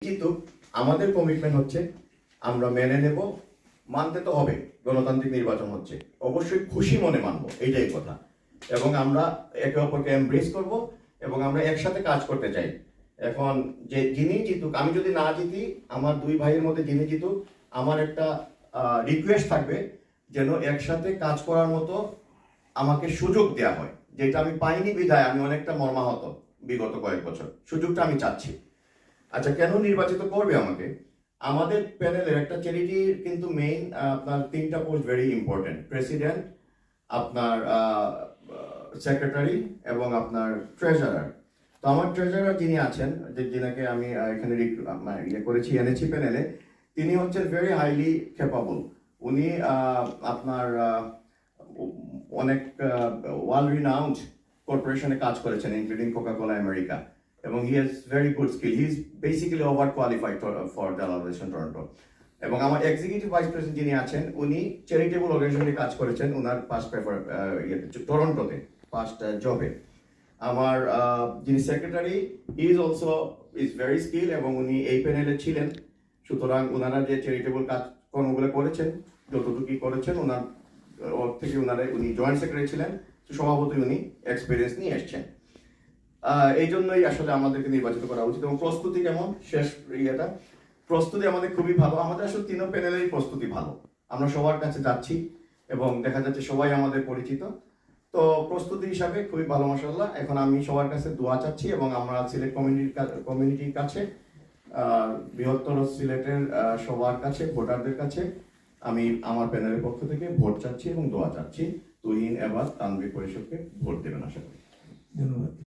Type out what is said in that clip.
কিন্তু আমাদের কমিটমেন্ট হচ্ছে আমরা মেনে নেব, মানতে তো হবে, গণতান্ত্রিক নির্বাচন হচ্ছে, অবশ্যই খুশি মনে মানবো, এইটাই কথা। এবং আমরা একে অপরকে এমব্রেস করব এবং আমরা একসাথে কাজ করতে চাই। এখন যে যিনি জিতুক, আমি যদি না জিতি, আমার দুই ভাইয়ের মধ্যে যিনি জিতুক, আমার একটা রিকোয়েস্ট থাকবে যেন একসাথে কাজ করার মতো আমাকে সুযোগ দেওয়া হয়, যেটা আমি পাইনি বিধায় আমি অনেকটা মর্মাহত বিগত কয়েক বছর। সুযোগটা আমি চাচ্ছি। আচ্ছা, কেন নির্বাচিত করবে আমাকে? আমাদের প্যানেলের একটা চ্যারিটির কিন্তু মেইন আপনার তিনটা পোস্ট ভেরি ইম্পর্টেন্ট: প্রেসিডেন্ট, আপনার সেক্রেটারি এবং আপনার ট্রেজারার। তো আমার ট্রেজারার যিনি আছেন, যিনাকে আমি এখানে এনেছি প্যানেলে, তিনি হচ্ছেন ভেরি হাইলি ক্যাপাবল। উনি আপনার অনেক ওয়ার্ল্ড রিনাউন্ড কর্পোরেশনে কাজ করেছেন, ইনক্লুডিং কোকা-কোলা আমেরিকা, এবং he has very good skill. He is basically over qualified for the organisation Toronto. এবং আমার এক্সিকিউটিভ ভাইস প্রেসিডেন্ট যিনি আছেন, উনি চ্যারিটেবল অর্গানাইজেশনে কাজ করেছেন ওনার পাস্ট টরন্টোতে পাস্ট জবে। আমার যিনি secretary, is also is very skill এবং উনি এই প্যানেলে ছিলেন। সুতরাং ওনারা যে চ্যারিটেবল কাজ কর্মগুলো করেছেন, যতটুকুই করেছেন, ওনার থেকে উনি জয়েন্ট সেক্রেটারি ছিলেন, স্বভাবতই উনি এক্সপিরিয়েন্স নিয়ে এসছেন। এই জন্যই আসলে আমাদেরকে নির্বাচিত করা উচিত। এবং প্রস্তুতি কেমন? শেষ প্রস্তুতি আমাদের খুবই ভালো। আমাদের আসলে তিনও প্যানেলেরই প্রস্তুতি ভালো। আমরা সবার কাছে যাচ্ছি এবং দেখা যাচ্ছে সবাই আমাদের পরিচিত। তো প্রস্তুতি হিসাবে খুবই ভালো, মাশাআল্লাহ। এখন আমি সবার কাছে দোয়া চাচ্ছি এবং আমরা সিলেট কমিউনিটির কাছে, বৃহত্তর সিলেটের সবার কাছে, ভোটারদের কাছে আমি আমার প্যানেলের পক্ষ থেকে ভোট চাচ্ছি এবং দোয়া চাচ্ছি। তুহিন এবার তানভীর পরিষদকে ভোট দেবেন আশা করি। ধন্যবাদ।